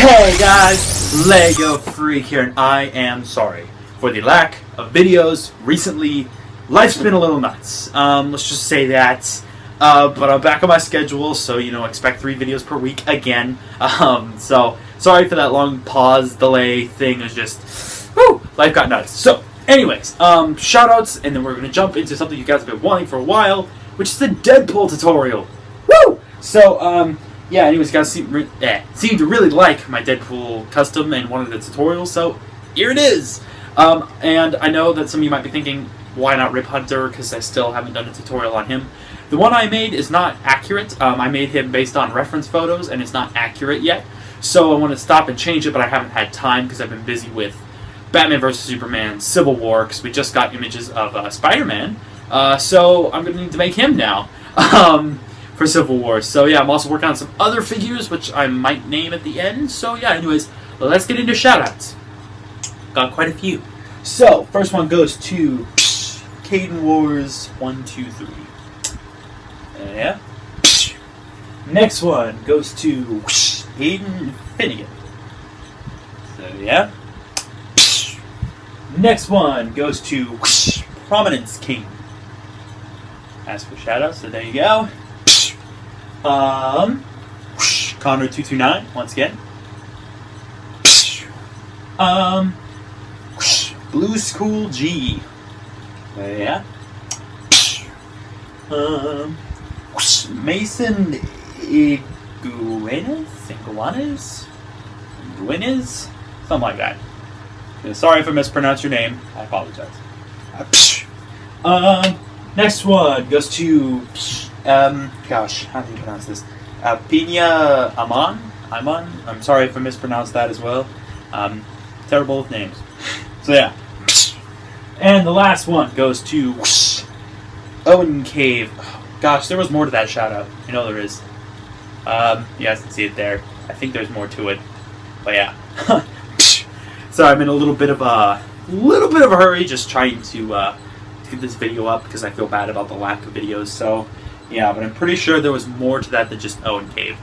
Hey guys, Lego Freak here, and I am sorry for the lack of videos recently. Life's been a little nuts, let's just say that, but I'm back on my schedule, so, expect 3 videos per week again, so, sorry for that long pause, delay thing. Is just, life got nuts. So, anyways, shoutouts, and then we're going to jump into something you guys have been wanting for a while, which is the Deadpool tutorial. Woo! So, yeah, anyways, you guys seem to really like my Deadpool custom and one of the tutorials, so here it is. And I know that some of you might be thinking, why not Rip Hunter, because I still haven't done a tutorial on him. The one I made is not accurate. I made him based on reference photos, and it's not accurate yet. So I want to stop and change it, but I haven't had time because I've been busy with Batman vs. Superman, Civil War, because we just got images of Spider-Man. So I'm going to need to make him now. For Civil War. So yeah, I'm also working on some other figures, which I might name at the end. So yeah, anyways, let's get into shoutouts. Got quite a few. So, first one goes to Caden Wars 123. Yeah. Next one goes to Aiden Finnegan. So yeah. Next one goes to Prominence King. Ask for shoutouts, so there you go. Connor229, once again. Blue School G. Yeah. Mason Iguanas? Something like that. Sorry if I mispronounced your name. I apologize. Next one goes to gosh, how do you pronounce this? Pina Aman? I'm sorry if I mispronounced that as well. Terrible with names. So yeah. And the last one goes to Owen Cave. Gosh, there was more to that shout out. You know there is. You guys can see it there. I think there's more to it. But yeah. So I'm in a little bit of a hurry, just trying to get this video up because I feel bad about the lack of videos. So yeah, but I'm pretty sure there was more to that than just Owen Cave.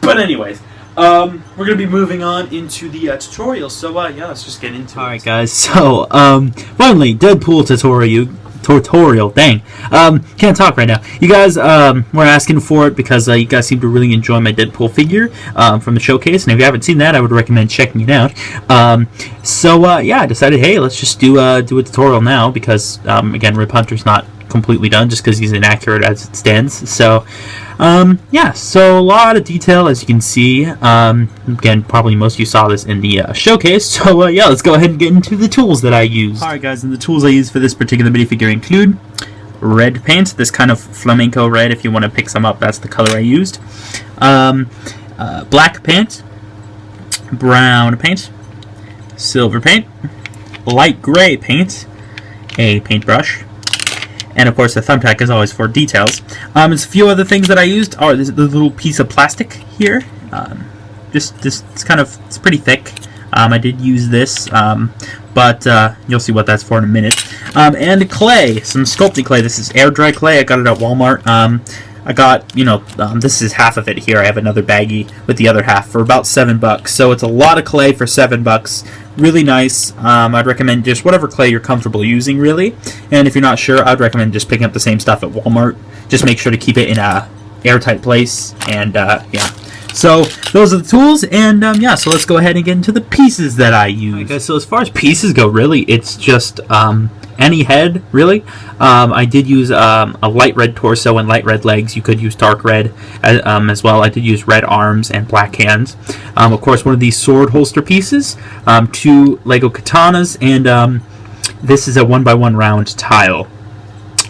But anyways, we're going to be moving on into the tutorial, so yeah, let's just get into it. Alright guys, so, finally, Deadpool tutorial, dang, can't talk right now. You guys, were asking for it because, you guys seem to really enjoy my Deadpool figure, from the showcase, and if you haven't seen that, I would recommend checking it out. So, yeah, I decided, hey, let's just do a tutorial now, because, again, Rip Hunter's not completely done just because he's inaccurate as it stands. So yeah, so a lot of detail, as you can see. Again, probably most of you saw this in the showcase. So yeah, let's go ahead and get into the tools that I used. Alright guys, and the tools I used for this particular minifigure include red paint, this kind of flamenco red. If you want to pick some up, that's the color I used. Black paint, brown paint, silver paint, light gray paint, a paintbrush, and of course the thumbtack is always for details. There's a few other things that I used. Oh, this little piece of plastic here. It's pretty thick. I did use this, but you'll see what that's for in a minute. And clay, some sculpting clay. This is air dry clay. I got it at Walmart. I got, this is half of it here. I have another baggie with the other half for about $7. So it's a lot of clay for $7. Really nice. I'd recommend just whatever clay you're comfortable using, really. And if you're not sure, I'd recommend just picking up the same stuff at Walmart. Just make sure to keep it in a airtight place. And yeah. So those are the tools, and yeah, so let's go ahead and get into the pieces that I use. Okay, so as far as pieces go, really, it's just any head, really. I did use a light red torso and light red legs. You could use dark red as well. I did use red arms and black hands. Of course, one of these sword holster pieces, 2 Lego katanas, and this is a 1x1 round tile.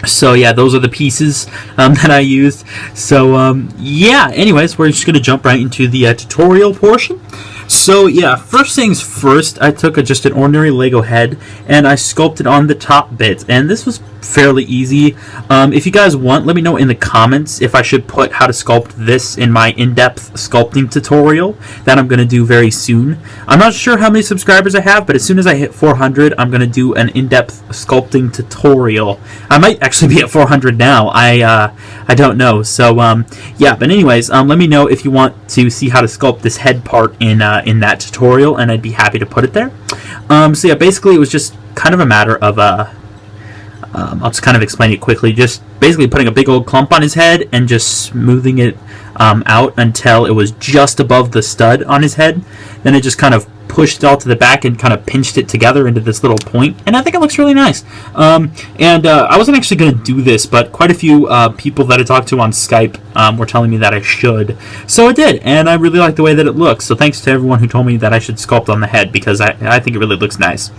So yeah, those are the pieces that I used. So yeah, anyways, we're just going to jump right into the tutorial portion. So yeah, first things first, I took just an ordinary Lego head and I sculpted on the top bits, and this was fairly easy. If you guys want, let me know in the comments if I should put how to sculpt this in my in-depth sculpting tutorial that I'm going to do very soon. I'm not sure how many subscribers I have, but as soon as I hit 400, I'm going to do an in-depth sculpting tutorial. I might actually be at 400 now. I don't know. So yeah, but anyways, let me know if you want to see how to sculpt this head part in in that tutorial, and I'd be happy to put it there. So yeah, basically it was just kind of a matter of I'll just kind of explain it quickly. Just basically putting a big old clump on his head and just smoothing it out until it was just above the stud on his head. Then it just kind of pushed it all to the back and kind of pinched it together into this little point, and I think it looks really nice. I wasn't actually going to do this, but quite a few people that I talked to on Skype were telling me that I should, so I did, and I really like the way that it looks. So thanks to everyone who told me that I should sculpt on the head, because I think it really looks nice.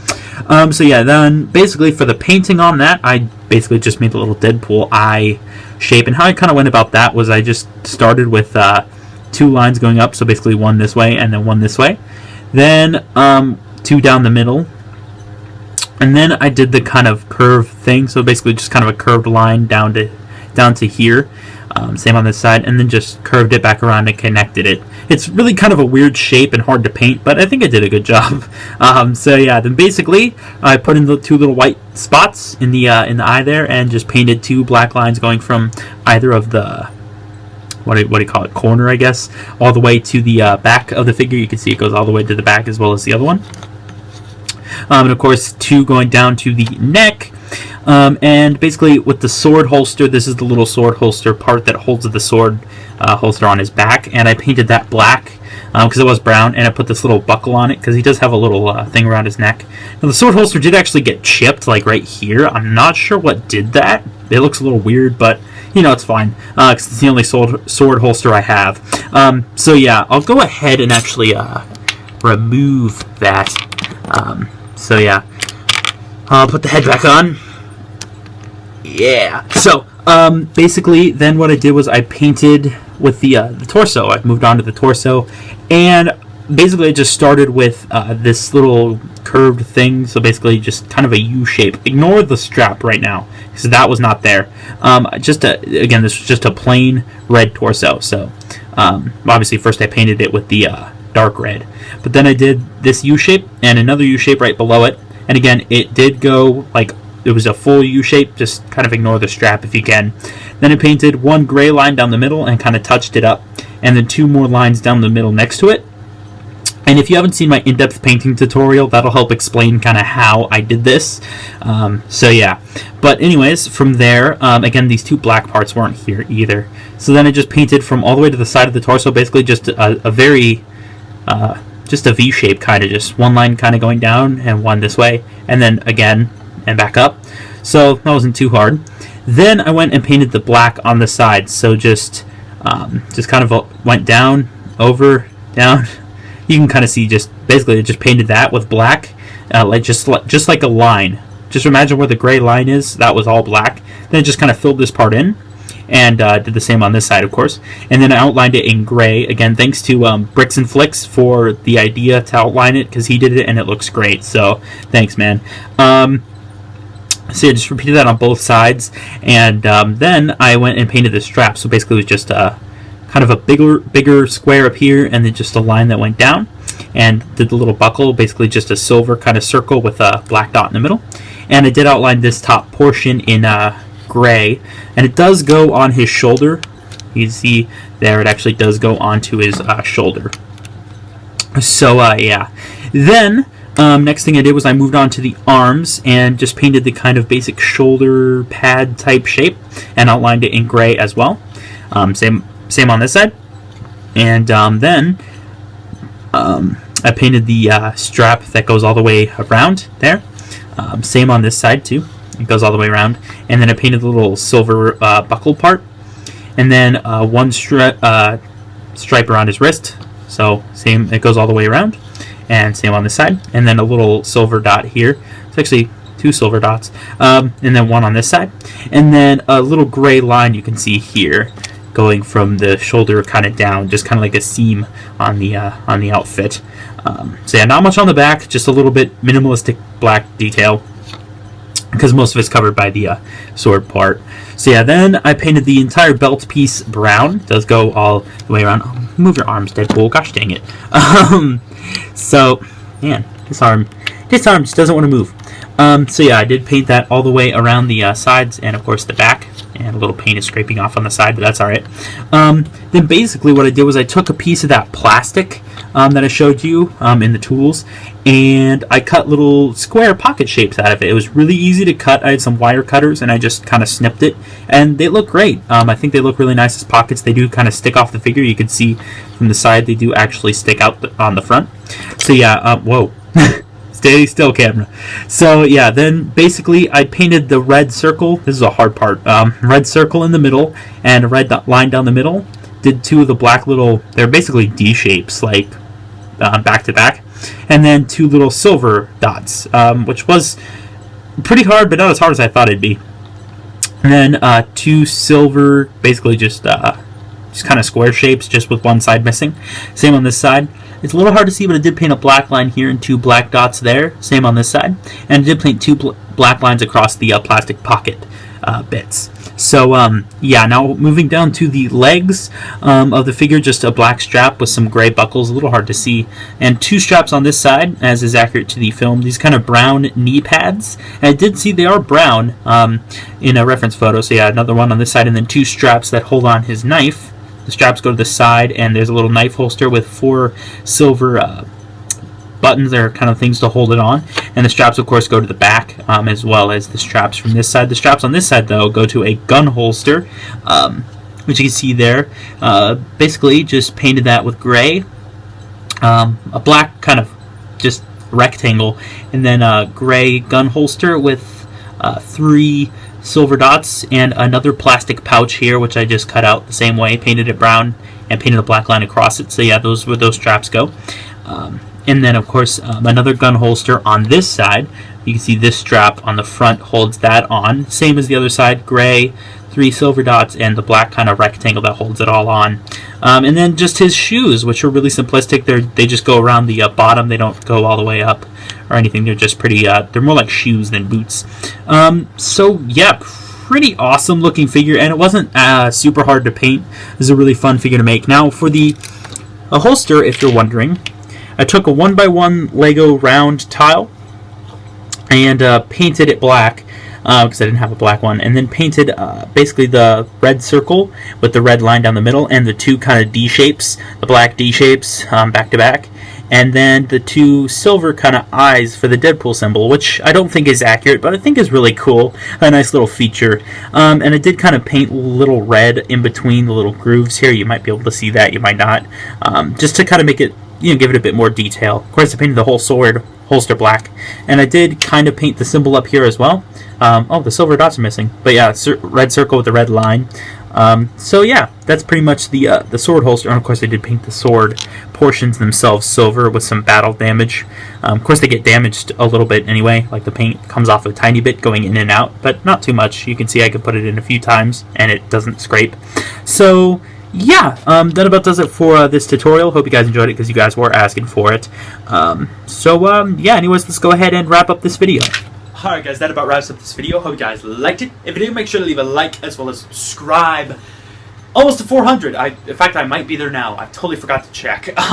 So yeah, then basically for the painting on that, I basically just made the little Deadpool eye shape, and how I kind of went about that was I just started with 2 lines going up, so basically one this way and then one this way. Then 2 down the middle, and then I did the kind of curve thing, so basically just kind of a curved line down to here. Same on this side, and then just curved it back around and connected it. It's really kind of a weird shape and hard to paint, but I think I did a good job. So yeah, then basically I put in the 2 little white spots in the eye there, and just painted 2 black lines going from either of the what do you call it, corner, I guess, all the way to the back of the figure. You can see it goes all the way to the back as well as the other one. And of course 2 going down to the neck. And basically with the sword holster, this is the little sword holster part that holds the sword holster on his back, and I painted that black because it was brown, and I put this little buckle on it because he does have a little thing around his neck. Now the sword holster did actually get chipped, like right here. I'm not sure what did that. It looks a little weird, but you know, it's fine because it's the only sword holster I have. So yeah, I'll go ahead and actually remove that. So yeah, I'll put the head back on. Yeah. So basically, then what I did was I painted with the torso. I moved on to the torso, and basically I just started with this little curved thing. So basically, just kind of a U shape. Ignore the strap right now, because that was not there. Again, this was just a plain red torso. So obviously, first I painted it with the dark red, but then I did this U shape and another U shape right below it. And again, it did go like it was a full U shape. Just kind of ignore the strap if you can. Then I painted 1 gray line down the middle and kind of touched it up, and then 2 more lines down the middle next to it. And if you haven't seen my in-depth painting tutorial, that'll help explain kind of how I did this. So yeah. But anyways, from there, again, these 2 black parts weren't here either. So then I just painted from all the way to the side of the torso, basically just a very just a V shape, kind of just 1 line kind of going down and 1 this way, and then again and back up. So that wasn't too hard. Then I went and painted the black on the sides. So just kind of went down, over, down. You can kind of see just basically just painted that with black, like just like a line. Just imagine where the gray line is. That was all black. Then I just kind of filled this part in, and did the same on this side, of course. And then I outlined it in gray. Again, thanks to Bricks and Flicks for the idea to outline it, because he did it and it looks great. So thanks, man. So I just repeated that on both sides, and then I went and painted the strap. So basically, it was just kind of a bigger square up here, and then just a line that went down, and did the little buckle, basically just a silver kind of circle with a black dot in the middle. And I did outline this top portion in gray, and it does go on his shoulder. You can see there, it actually does go onto his shoulder. So yeah, then next thing I did was I moved on to the arms and just painted the kind of basic shoulder pad type shape and outlined it in gray as well. Same on this side. And then I painted the strap that goes all the way around there. Same on this side too. It goes all the way around. And then I painted the little silver buckle part. And then 1 stripe around his wrist. So same, it goes all the way around. And same on this side. And then a little silver dot here. It's actually 2 silver dots. And then 1 on this side. And then a little gray line you can see here, going from the shoulder kind of down, just kind of like a seam on the outfit. So yeah, not much on the back, just a little bit minimalistic black detail, because most of it's covered by the sword part. So yeah, then I painted the entire belt piece brown. It does go all the way around. Oh, move your arms, Deadpool. Gosh dang it. So, man, this arm just doesn't want to move. So yeah, I did paint that all the way around the sides and, of course, the back. And a little paint is scraping off on the side, but that's all right. Then basically what I did was I took a piece of that plastic that I showed you in the tools, and I cut little square pocket shapes out of it. It was really easy to cut. I had some wire cutters, and I just kind of snipped it, and they look great. I think they look really nice as pockets. They do kind of stick off the figure. You can see from the side they do actually stick out on the front. So yeah, whoa. Stay still, camera. So yeah, then basically I painted the red circle. This is a hard part. Red circle in the middle and a red line down the middle. Did two of the black little, they're basically D shapes, like back to back. And then two little silver dots, which was pretty hard, but not as hard as I thought it'd be. And then two silver, basically just kind of square shapes, just with one side missing. Same on this side. It's a little hard to see, but I did paint a black line here and two black dots there. Same on this side. And I did paint two black lines across the plastic pocket bits. So, yeah, now moving down to the legs of the figure, just a black strap with some gray buckles, a little hard to see. And two straps on this side, as is accurate to the film. These kind of brown knee pads. And I did see they are brown in a reference photo. So, yeah, another one on this side. And then two straps that hold on his knife. The straps go to the side, and there's a little knife holster with four silver buttons or kind of things to hold it on. And the straps, of course, go to the back as well as the straps from this side. The straps on this side, though, go to a gun holster, which you can see there. Basically, just painted that with gray, a black kind of just rectangle, and then a gray gun holster with three silver dots and another plastic pouch here, which I just cut out the same way, painted it brown and painted a black line across it. So yeah, those where those straps go. And then of course another gun holster on this side. You can see this strap on the front holds that on, same as the other side, gray, three silver dots, and the black kind of rectangle that holds it all on. And then just his shoes, which are really simplistic. They just go around the bottom. They don't go all the way up or anything. They're just pretty, they're more like shoes than boots. So yeah, pretty awesome looking figure, and it wasn't super hard to paint. It was a really fun figure to make. Now for the holster, if you're wondering, I took a 1x1 Lego round tile and painted it black because I didn't have a black one, and then painted basically the red circle with the red line down the middle and the two kind of D shapes, the black D shapes back to back, and then the two silver kind of eyes for the Deadpool symbol, which I don't think is accurate, but I think is really cool, a nice little feature. And I did kind of paint little red in between the little grooves here. You might be able to see that, you might not, just to kind of make it, give it a bit more detail. Of course, I painted the whole sword holster black, and I did kind of paint the symbol up here as well. Oh, the silver dots are missing, but yeah, red circle with the red line. So yeah, that's pretty much the sword holster. And of course, I did paint the sword portions themselves silver with some battle damage. Of course, they get damaged a little bit anyway, like the paint comes off a tiny bit going in and out, but not too much. You can see I could put it in a few times and it doesn't scrape. So yeah, that about does it for this tutorial. Hope you guys enjoyed it because you guys were asking for it. Yeah, anyways, let's go ahead and wrap up this video. Alright guys, that about wraps up this video. Hope you guys liked it. If you did, make sure to leave a like as well as subscribe. Almost to 400. In fact, I might be there now. I totally forgot to check. As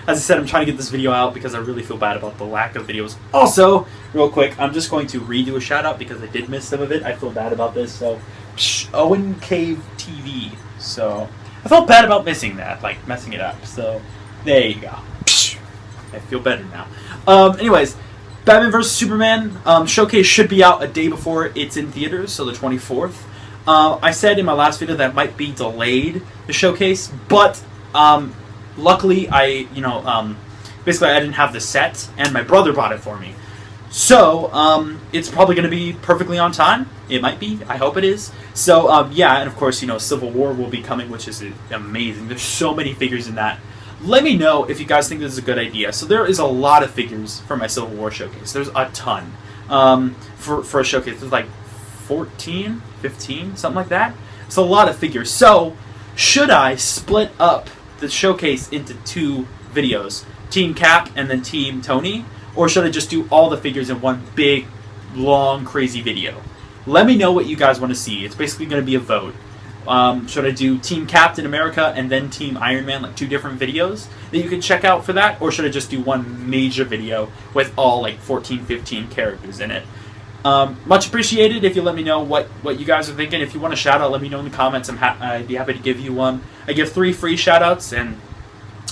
I said, I'm trying to get this video out because I really feel bad about the lack of videos. Also, real quick, I'm just going to redo a shout out because I did miss some of it. I feel bad about this. So, Owen Cave TV. So, I felt bad about missing that, like messing it up. So, there you go. I feel better now. Anyways, Batman vs. Superman showcase should be out a day before it's in theaters, so the 24th. I said in my last video that might be delayed, the showcase, but luckily basically I didn't have the set, and my brother bought it for me. So, it's probably going to be perfectly on time. It might be. I hope it is. So, yeah, and of course, Civil War will be coming, which is amazing. There's so many figures in that. Let me know if you guys think this is a good idea. So there is a lot of figures for my Civil War showcase. There's a ton. For a showcase, there's like 14, 15, something like that. It's a lot of figures. So, should I split up the showcase into two videos? Team Cap and then Team Tony? Or should I just do all the figures in one big, long, crazy video? Let me know what you guys want to see. It's basically going to be a vote. Should I do Team Captain America and then Team Iron Man, like two different videos that you can check out for that? Or should I just do one major video with all like 14, 15 characters in it? Much appreciated if you let me know what you guys are thinking. If you want a shout out, let me know in the comments. I'd be happy to give you one. I give 3 free shout outs, and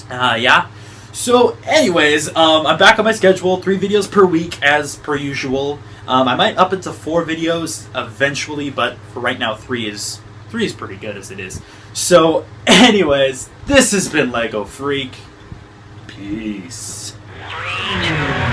yeah. So anyways, I'm back on my schedule, 3 videos per week as per usual. I might up it to 4 videos eventually, but for right now 3 is pretty good as it is. So anyways, this has been Lego Freak. Peace. 3, 2,